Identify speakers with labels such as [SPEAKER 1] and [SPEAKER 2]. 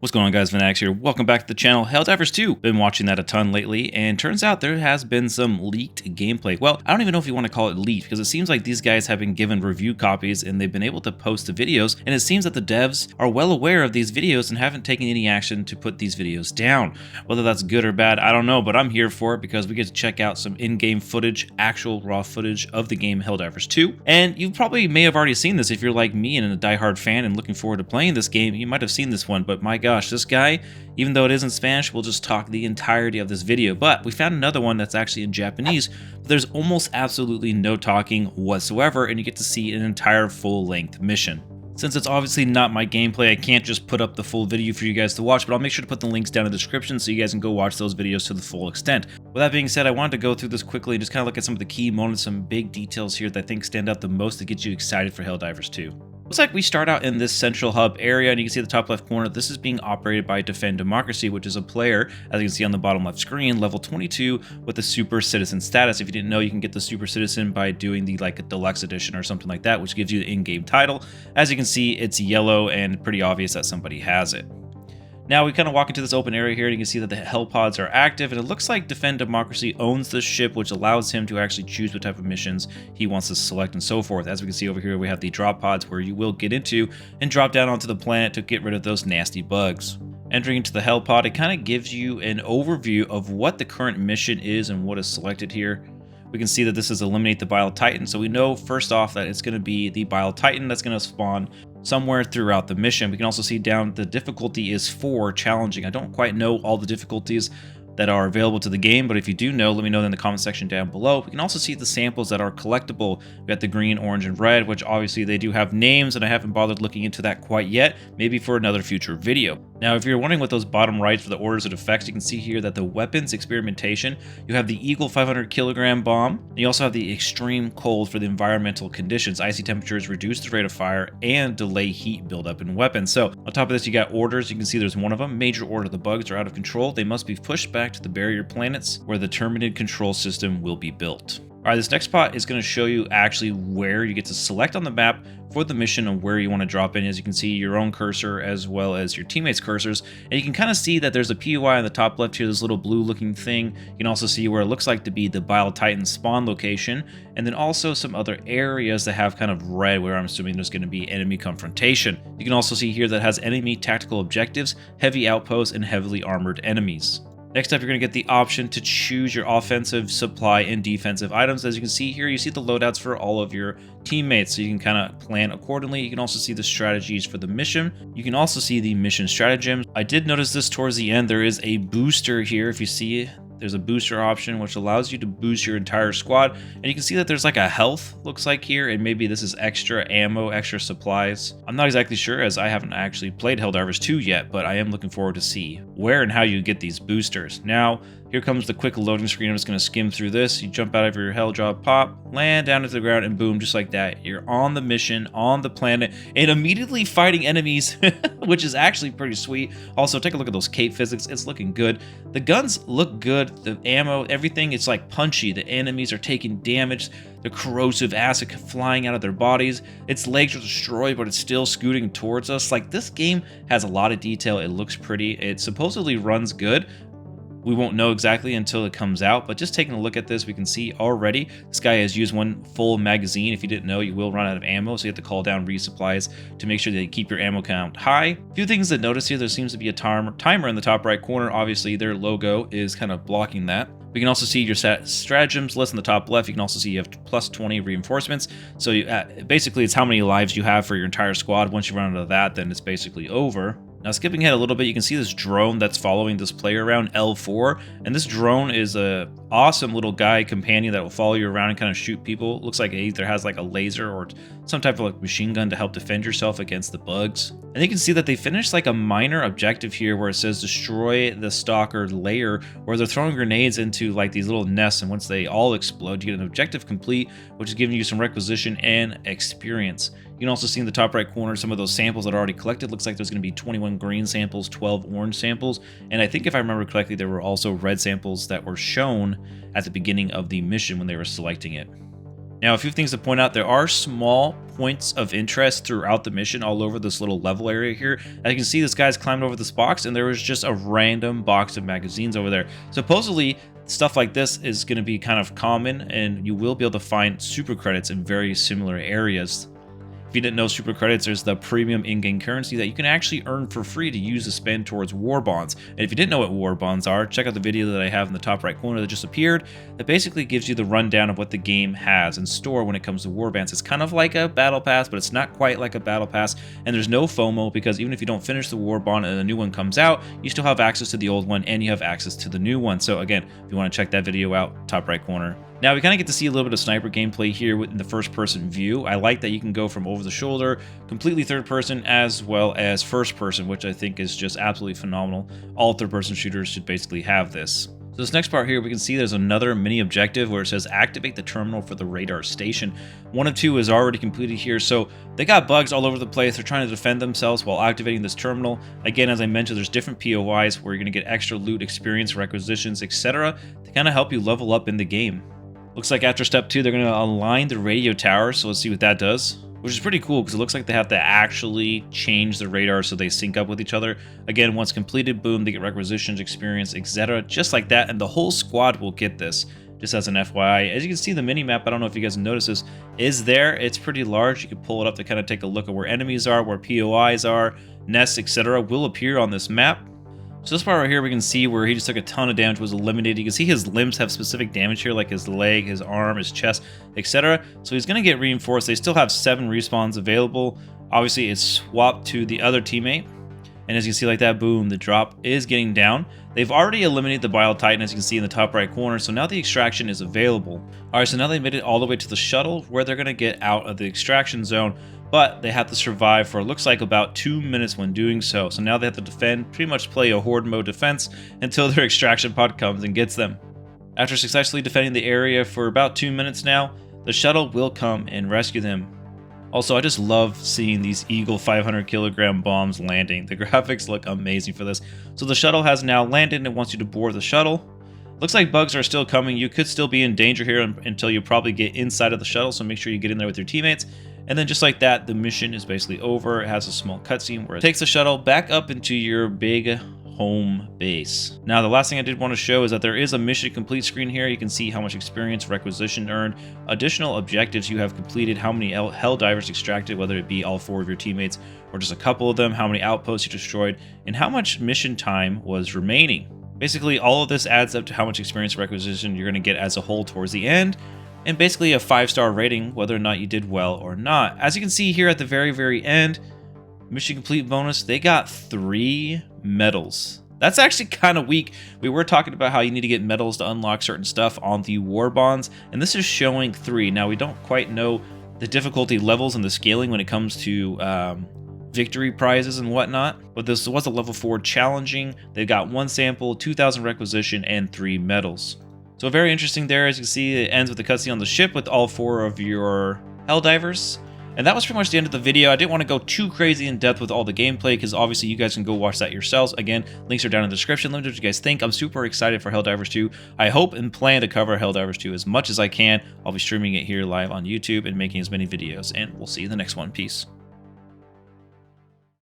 [SPEAKER 1] What's going on, guys? Venatix here. Welcome back to the channel. Helldivers 2. Been watching that a ton lately, and turns out there has been some leaked gameplay. Well, I don't even know if you want to call it leaked, because it seems like these guys have been given review copies and they've been able to post the videos, and it seems that the devs are well aware of these videos and haven't taken any action to put these videos down. Whether that's good or bad, I don't know, but I'm here for it because we get to check out some in-game footage, actual raw footage of the game Helldivers 2. And you probably may have already seen this if you're like me and a diehard fan and looking forward to playing this game. You might have seen this one, but my gosh, this guy, even though it is in Spanish, we'll just talk the entirety of this video. But we found another one that's actually in Japanese, but there's almost absolutely no talking whatsoever, and you get to see an entire full-length mission. Since it's obviously not my gameplay, I can't just put up the full video for you guys to watch, but I'll make sure to put the links down in the description so you guys can go watch those videos to the full extent. With that being said, I wanted to go through this quickly and just kind of look at some of the key moments, some big details here that I think stand out the most to get you excited for Helldivers 2. Looks like we start out in this central hub area, and you can see the top left corner, this is being operated by Defend Democracy, which is a player, as you can see on the bottom left screen, level 22 with the Super Citizen status. If you didn't know, you can get the Super Citizen by doing the like a deluxe edition or something like that, which gives you the in-game title. As you can see, it's yellow and pretty obvious that somebody has it. Now we kind of walk into this open area here, and you can see that the hell pods are active, and it looks like Defend Democracy owns this ship, which allows him to actually choose what type of missions he wants to select and so forth. As we can see over here, we have the drop pods where you will get into and drop down onto the planet to get rid of those nasty bugs. Entering into the hell pod, it kind of gives you an overview of what the current mission is and what is selected here. We can see that this is Eliminate the Bile Titan, so we know first off that it's going to be the Bile Titan that's going to spawn somewhere throughout the mission. We can also see down the difficulty is 4, challenging. I don't quite know all the difficulties that are available to the game, but if you do know, let me know in the comment section down below. We can also see the samples that are collectible. We got the green, orange, and red, which obviously they do have names, and I haven't bothered looking into that quite yet, maybe for another future video. Now, if you're wondering what those bottom rights for the orders and effects, you can see here that the weapons experimentation, you have the Eagle 500 kilogram bomb, and you also have the extreme cold for the environmental conditions. Icy temperatures reduce the rate of fire and delay heat buildup in weapons. So on top of this, you got orders. You can see there's one of them, major order. The bugs are out of control. They must be pushed back to the barrier planets where the terminated control system will be built. All right, this next spot is going to show you actually where you get to select on the map for the mission and where you want to drop in. As you can see, your own cursor as well as your teammates' cursors. And you can kind of see that there's a POI on the top left here, this little blue looking thing. You can also see where it looks like to be the Bile Titan spawn location. And then also some other areas that have kind of red where I'm assuming there's going to be enemy confrontation. You can also see here that has enemy tactical objectives, heavy outposts, and heavily armored enemies. Next up, you're going to get the option to choose your offensive, supply, and defensive items. As you can see here, you see the loadouts for all of your teammates, so you can kind of plan accordingly. You can also see the strategies for the mission. You can also see the mission stratagems. I did notice this towards the end. There is a booster here. If you see, there's a booster option which allows you to boost your entire squad, and you can see that there's like a health looks like here, and maybe this is extra ammo, extra supplies. I'm not exactly sure as I haven't actually played Helldivers 2 yet, but I am looking forward to see where and how you get these boosters. Now here comes the quick loading screen. I'm just going to skim through this. You jump out of your hell drop, pop, land down into the ground, and boom, just like that, you're on the mission, on the planet, and immediately fighting enemies, which is actually pretty sweet. Also, take a look at those cape physics. It's looking good. The guns look good. The ammo, everything, it's like punchy. The enemies are taking damage. The corrosive acid flying out of their bodies. Its legs are destroyed, but it's still scooting towards us. Like, this game has a lot of detail. It looks pretty. It supposedly runs good. We won't know exactly until it comes out, but just taking a look at this, we can see already this guy has used one full magazine. If you didn't know, you will run out of ammo, so you have to call down resupplies to make sure that you keep your ammo count high. A few things to notice here, there seems to be a timer in the top right corner. Obviously, their logo is kind of blocking that. We can also see your stratagems list in the top left. You can also see you have plus 20 reinforcements. So you, basically, it's how many lives you have for your entire squad. Once you run out of that, then it's basically over. Now, skipping ahead a little bit, you can see this drone that's following this player around, L4. And this drone is a awesome little guy companion that will follow you around and kind of shoot people. It looks like it either has like a laser or some type of like machine gun to help defend yourself against the bugs. And you can see that they finished like a minor objective here where it says destroy the stalker layer, where they're throwing grenades into like these little nests, and once they all explode, you get an objective complete, which is giving you some requisition and experience. You can also see in the top right corner some of those samples that are already collected. Looks like there's going to be 21 green samples, 12 orange samples, and I think if I remember correctly, there were also red samples that were shown at the beginning of the mission when they were selecting it. Now, a few things to point out. There are small points of interest throughout the mission all over this little level area here. As you can see, this guy's climbed over this box, and there was just a random box of magazines over there. Supposedly, stuff like this is going to be kind of common, and you will be able to find super credits in very similar areas. If you didn't know, super credits, there's the premium in-game currency that you can actually earn for free to use to spend towards war bonds. And if you didn't know what war bonds are, check out the video that I have in the top right corner that just appeared. That basically gives you the rundown of what the game has in store when it comes to war bonds. It's kind of like a battle pass, but it's not quite like a battle pass. And there's no FOMO, because even if you don't finish the war bond and a new one comes out, you still have access to the old one and you have access to the new one. So again, if you want to check that video out, top right corner. Now, we kind of get to see a little bit of sniper gameplay here in the first-person view. I like that you can go from over the shoulder, completely third-person, as well as first-person, which I think is just absolutely phenomenal. All third-person shooters should basically have this. So this next part here, we can see there's another mini objective where it says activate the terminal for the radar station. 1 of 2 is already completed here, so they got bugs all over the place. They're trying to defend themselves while activating this terminal. Again, as I mentioned, there's different POIs where you're going to get extra loot, experience, requisitions, etc. to kind of help you level up in the game. Looks like after step 2, they're going to align the radio tower, so let's see what that does. Which is pretty cool, because it looks like they have to actually change the radar so they sync up with each other. Again, once completed, boom, they get requisitions, experience, etc. just like that, and the whole squad will get this, just as an FYI. As you can see, the mini-map, I don't know if you guys notice this, is there. It's pretty large. You can pull it up to kind of take a look at where enemies are, where POIs are, nests, etc. will appear on this map. So this part right here, we can see where he just took a ton of damage, was eliminated. You can see his limbs have specific damage here, like his leg, his arm, his chest, etc. So he's going to get reinforced. They still have 7 respawns available. Obviously, it's swapped to the other teammate. And as you can see like that, boom, the drop is getting down. They've already eliminated the Bile Titan, as you can see in the top right corner, so now the extraction is available. Alright, so now they made it all the way to the shuttle, where they're going to get out of the extraction zone, but they have to survive for, it looks like, about 2 minutes when doing so. So now they have to defend, pretty much play a horde mode defense, until their extraction pod comes and gets them. After successfully defending the area for about 2 minutes now, the shuttle will come and rescue them. Also, I just love seeing these Eagle 500 kilogram bombs landing. The graphics look amazing for this. So the shuttle has now landed and wants you to board the shuttle. Looks like bugs are still coming. You could still be in danger here until you probably get inside of the shuttle, so make sure you get in there with your teammates. And then just like that, the mission is basically over. It has a small cutscene where it takes the shuttle back up into your big home base. Now, the last thing I did want to show is that there is a mission complete screen here. You can see how much experience, requisition earned, additional objectives you have completed, how many Helldivers extracted, whether it be all 4 of your teammates or just a couple of them, how many outposts you destroyed, and how much mission time was remaining. Basically, all of this adds up to how much experience requisition you're going to get as a whole towards the end, and basically a 5-star rating whether or not you did well or not. As you can see here at the very end, mission complete bonus, they got 3 medals. That's actually kind of weak. We were talking about how you need to get medals to unlock certain stuff on the war bonds, and this is showing 3. Now, we don't quite know the difficulty levels and the scaling when it comes to victory prizes and whatnot, but this was a level 4 challenging. They got 1 sample, 2,000 requisition, and 3 medals. So very interesting there. As you can see, it ends with the cutscene on the ship with all 4 of your Helldivers. And that was pretty much the end of the video. I didn't want to go too crazy in depth with all the gameplay, because obviously you guys can go watch that yourselves. Again, links are down in the description. Let me know what you guys think. I'm super excited for Helldivers 2. I hope and plan to cover Helldivers 2 as much as I can. I'll be streaming it here live on YouTube and making as many videos, and we'll see you in the next one. Peace.